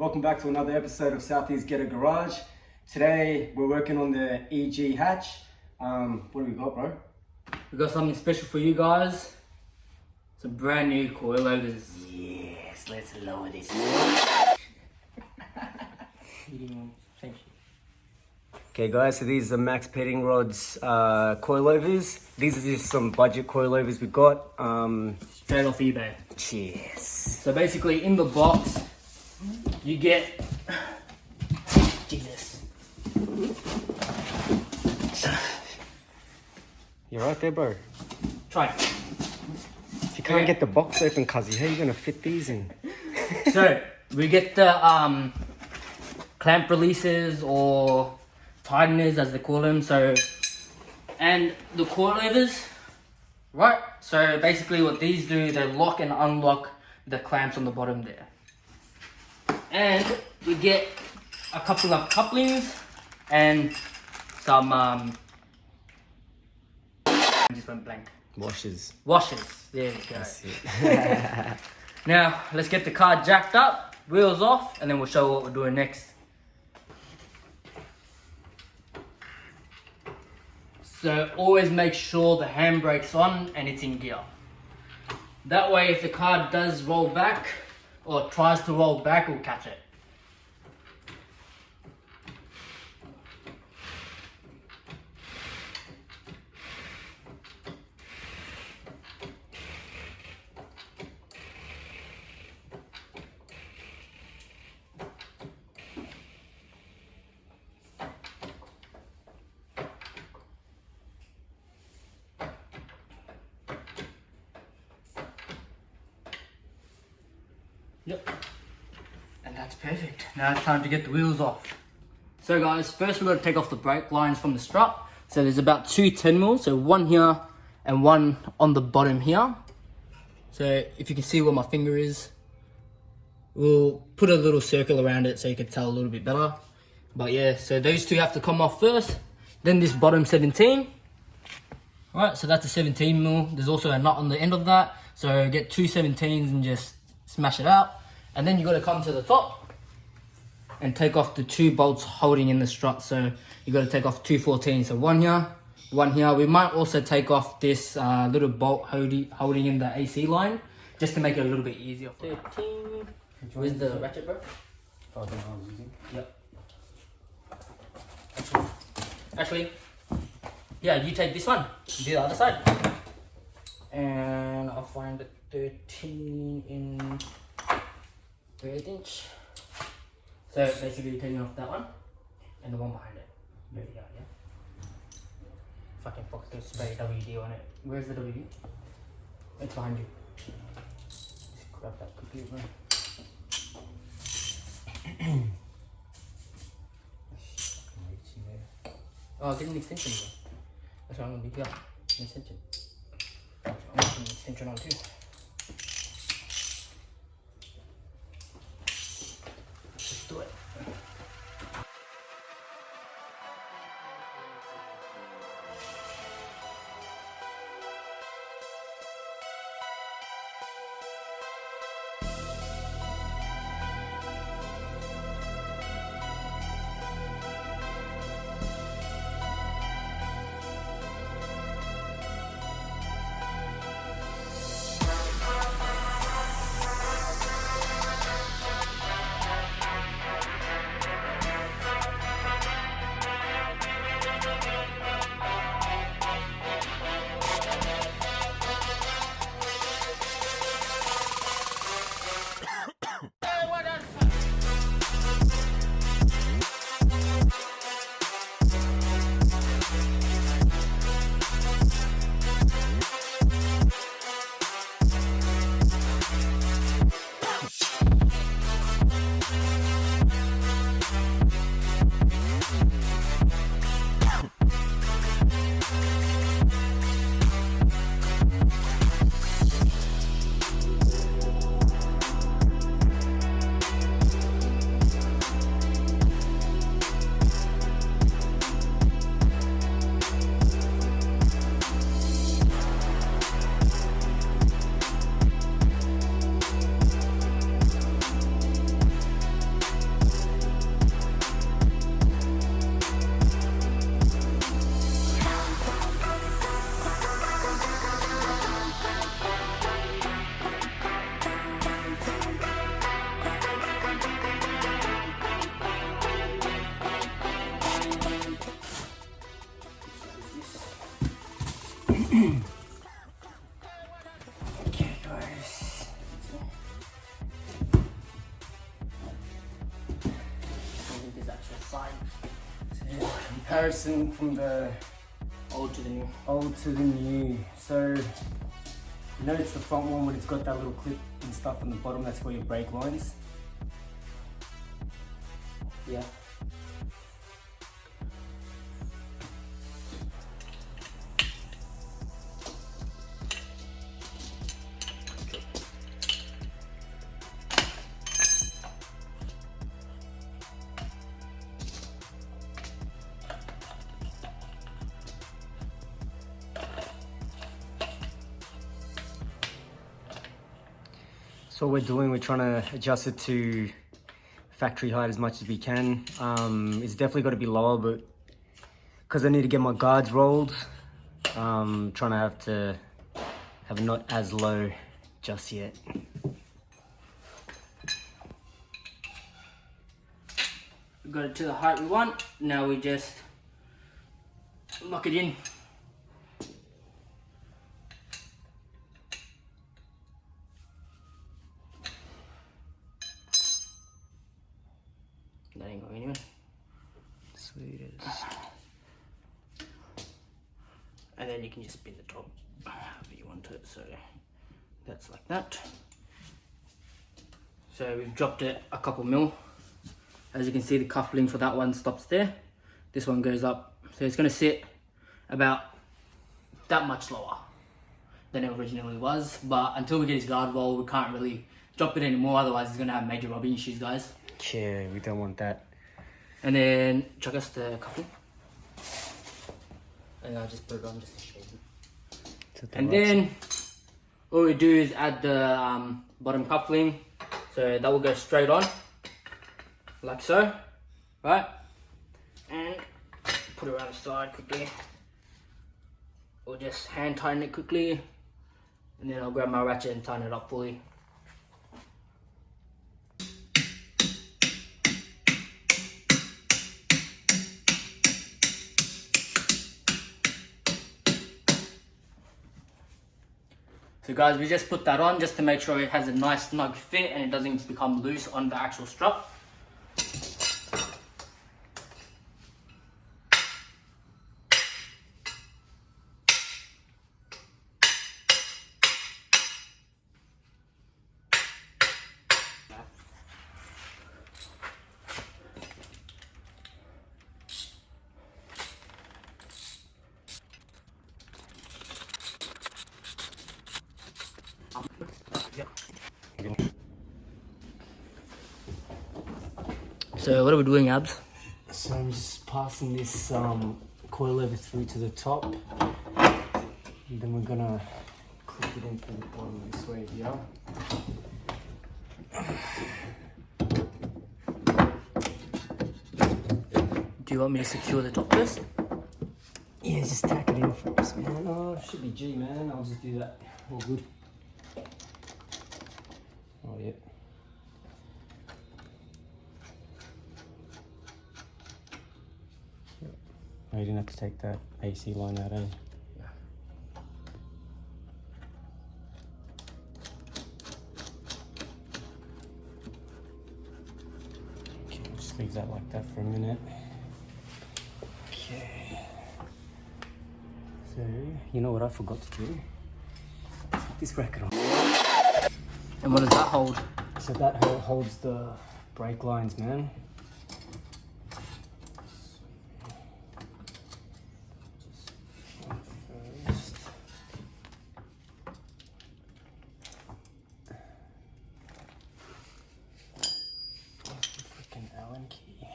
Welcome back to another episode of Southeast Ghetto Garage. Today we're working on the EG hatch. What do we got, bro? We got something special for you guys. It's a brand new coilovers. Yes, let's lower this. Okay guys, so these are Maxpeedingrod's coilovers. These are just some budget coilovers we got. Straight off eBay. Cheers. So basically in the box, you get, Jesus. You're right there, bro. Try it. If you can't get the box open, cuzzy, how are you gonna fit these in? So we get the clamp releases or tighteners as they call them. So, and the coilovers, right? So basically what these do, they lock and unlock the clamps on the bottom there. And we get a couple of couplings and some I just went blank. Washers. There you go. Now let's get the car jacked up, wheels off, and then we'll show what we're doing next. So always make sure the handbrake's on and it's in gear. That way if the car does roll back or tries to roll back, we'll catch it. Yep, and that's perfect. Now it's time to get the wheels off. So guys, first we've got to take off the brake lines from the strut. So there's about two 10 mils, so one here and one on the bottom here. So if you can see where my finger is, we'll put a little circle around it so you can tell a little bit better. But yeah, so those two have to come off first. Then this bottom 17. Alright, so that's a 17 mil. There's also a nut on the end of that. So get two 17s and just smash it out, and then you got to come to the top and take off the two bolts holding in the strut. So you got to take off two 14s, so one here, one here. We might also take off this little bolt holding in the AC line, just to make it a little bit easier. 13. Where's the ratchet, bro? Oh, the one I was using. Yep. Actually, yeah, you take this one, do the other side, and I'll find the 13 in 1/3 inch. So basically you're taking off that one and the one behind it. There we go, yeah. Fucking fuck, don't spray WD on it. Where's the WD? It's behind you. Just grab that quickly, bro. Oh, get an extension, bro. That's what I'm gonna be here. An extension. I'm putting an extension on too. Let's do it. Okay, guys. This actual side. So, comparison from the Old to the new. old to the new. So, you know it's the front one when it's got that little clip and stuff on the bottom, that's for your brake lines. Yeah. So what we're doing, we're trying to adjust it to factory height as much as we can. It's definitely got to be lower, but because I need to get my guards rolled, trying to have it not as low just yet. We got it to the height we want. Now we just lock it in. That ain't going anywhere. Sweet as. And then you can just spin the top however you want it. So that's like that. So we've dropped it a couple mil. As you can see, the coupling for that one stops there. This one goes up. So it's going to sit about that much lower than it originally was. But until we get his guard roll, we can't really drop it anymore. Otherwise, it's going to have major rubbing issues, guys. Yeah, we don't want that. And then chuck us the coupling. And I'll just put it on just to show you. And then all we do is add the bottom coupling. So that will go straight on. Like so. Right? And put it around the side quickly. Or just hand tighten it quickly. And then I'll grab my ratchet and tighten it up fully. So guys, we just put that on just to make sure it has a nice snug fit and it doesn't become loose on the actual strap. So what are we doing, Abs? So I'm just passing this coilover through to the top. And then we're gonna clip it into the bottom this way here. Do you want me to secure the top first? Yeah, just tack it in first, man. Oh, should be G, man. I'll just do that. All good. Oh, yeah. Oh, you didn't have to take that AC line out, eh? Okay, we'll just leave that like that for a minute. Okay. So, you know what I forgot to do? Put this bracket on. And what does that hold? So that holds the brake lines, man. First. Freaking Allen key.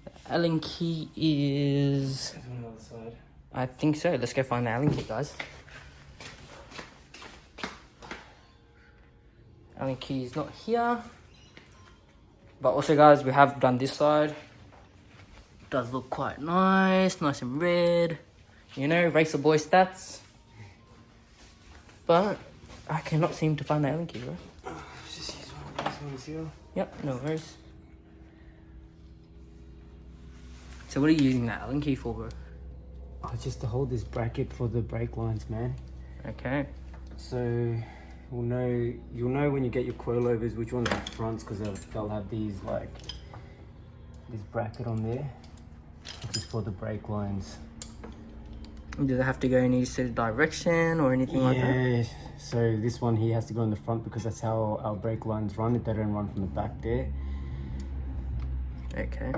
The Allen key is... On the other side. I think so. Let's go find the Allen key, guys. Allen key is not here. But also, guys, we have done this side. Does look quite nice and red. You know, Racer Boy stats. But I cannot seem to find the Allen key, bro. Just use one of these ones here. Yep, no worries. So what are you using that Allen key for, bro? Oh, just to hold this bracket for the brake lines, man. Okay. So you'll know when you get your coilovers which ones are fronts, because they'll have these like this bracket on there, which is for the brake lines. Does it have to go in any certain direction or anything like that? Yeah. So this one here has to go in the front because that's how our brake lines run. They don't run from the back there. Okay.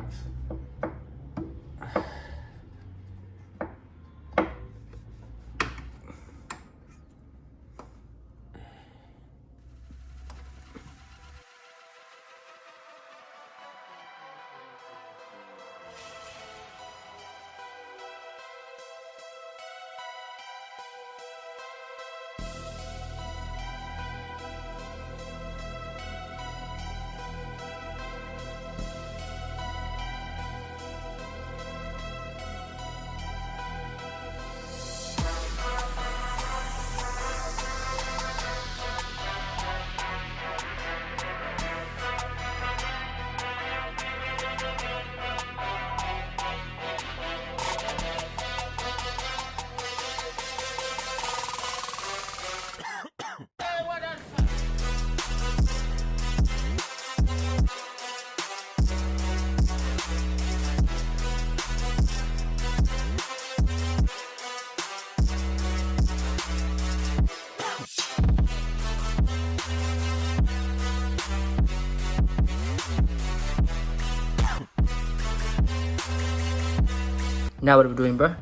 Now what are we doing, bro?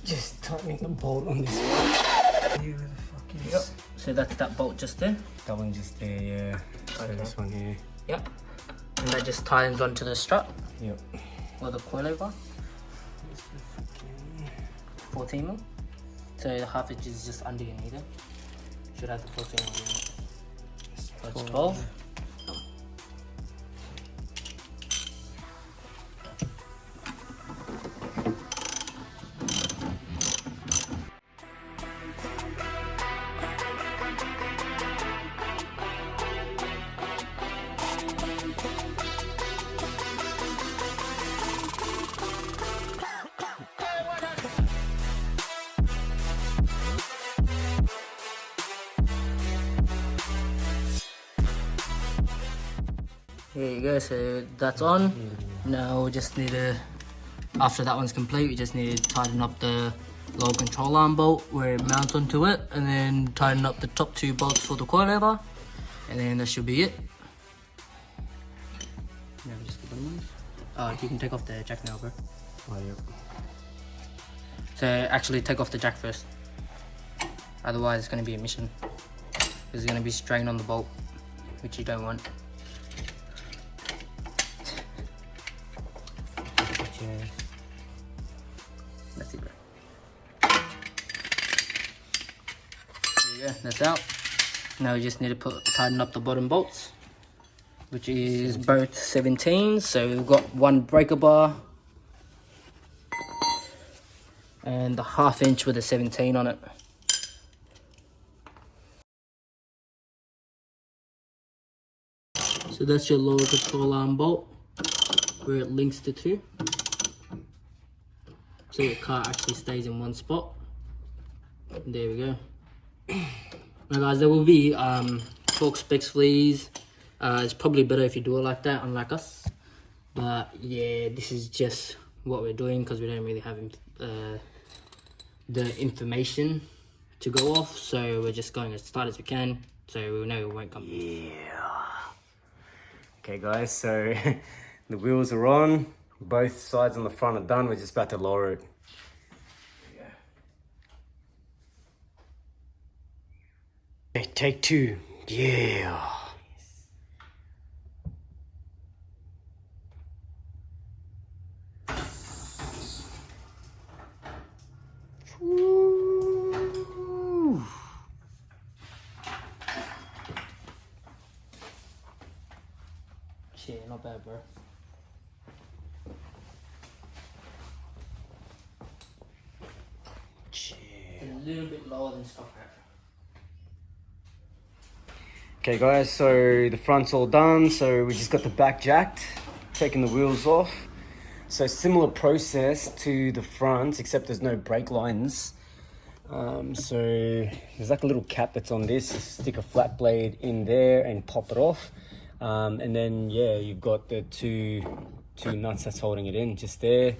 Just tightening the bolt on this one. Here, where the fuck is? Yep. So that's that bolt just there. That one just there, yeah. So Okay. this one here. Yep. And that just tightens onto the strut Yep. or the coilover. 14 mil. So the half inch is just under your needle. Should have the 14 mil. That's 12. Here you go, so that's on. Now we just need to, after that one's complete, we just need to tighten up the lower control arm bolt where it mounts onto it, and then tighten up the top two bolts for the coilover, and then that should be it. Yeah, just the bottom ones. You can take off the jack now, bro. Oh, yep. So actually take off the jack first. Otherwise it's going to be a mission. There's going to be strain on the bolt, which you don't want. That's it, bro. There you go, that's out. Now we just need to tighten up the bottom bolts, which is both 17s. So we've got one breaker bar and the half inch with a 17 on it. So that's your lower control arm bolt where it links the two. So your car actually stays in one spot. There we go. Now guys, there will be torque specs fleas. It's probably better if you do it like that, unlike us. But yeah, this is just what we're doing because we don't really have the information to go off. So we're just going as tight as we can, so we know it won't come. Yeah. Okay guys, so the wheels are on. Both sides on the front are done. We're just about to lower it. Okay, take two. Yeah. Woo. Shit, not bad, bro. Shit. It's a little bit lower than stock rack. Okay guys, so the front's all done. So we just got the back jacked, taking the wheels off. So similar process to the front, except there's no brake lines. So there's like a little cap that's on this. Stick a flat blade in there and pop it off. And then yeah, you've got the two nuts that's holding it in just there.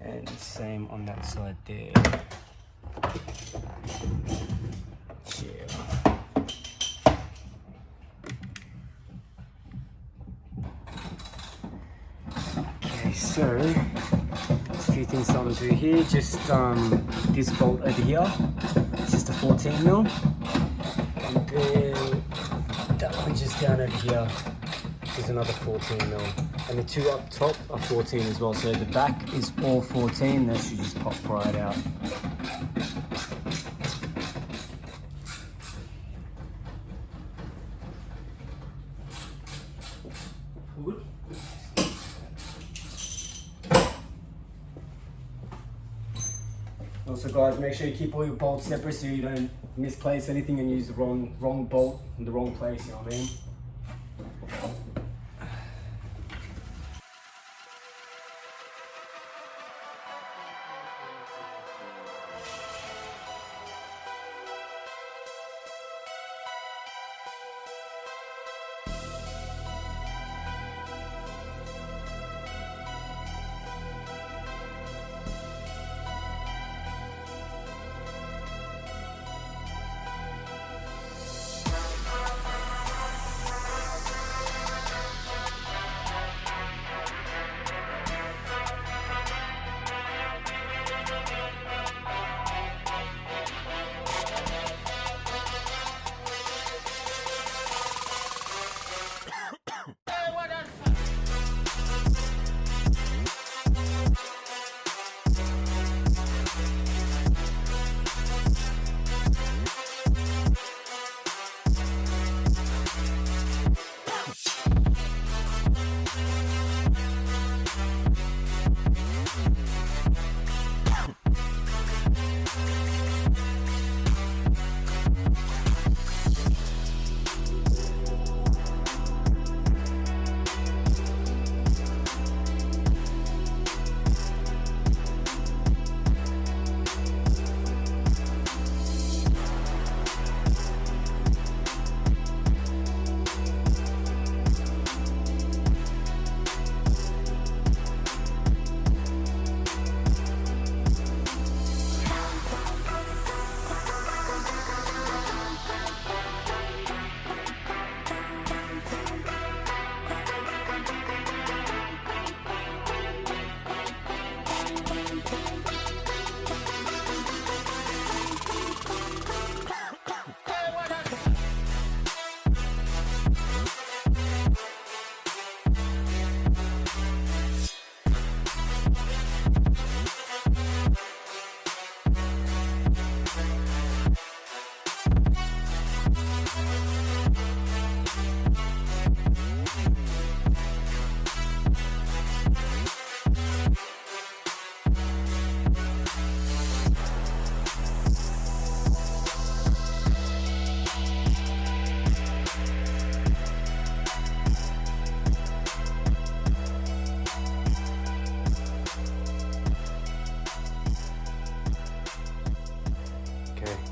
And same on that side there. Yeah. Okay, so there's a few things I'm gonna do here. Just this bolt over here. It's just a 14 mil. And then that one just down over here is another 14 mil. And the two up top are 14 as well. So the back is all 14. That should just pop right out. Also guys, make sure you keep all your bolts separate so you don't misplace anything and use the wrong bolt in the wrong place, you know what I mean?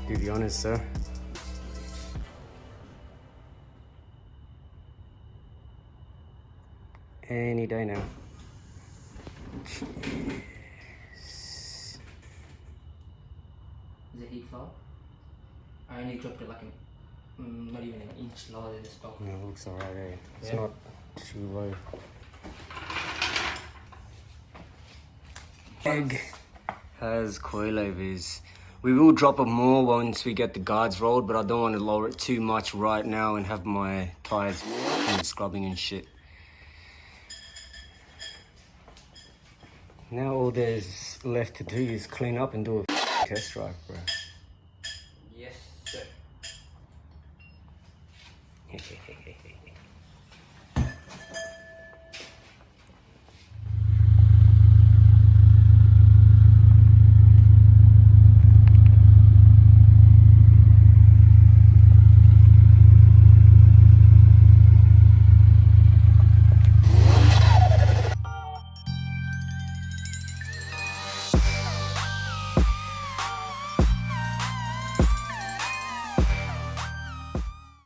Do the honors, sir. Any day now. Jeez. Is it heat file? I only dropped it like not even an inch lower than the stock. No, it looks alright, eh? It's Yeah. not too low. Egg has coilovers. We will drop it more once we get the guards rolled, but I don't want to lower it too much right now and have my tires scrubbing and shit. Now all there's left to do is clean up and do a test drive, bro.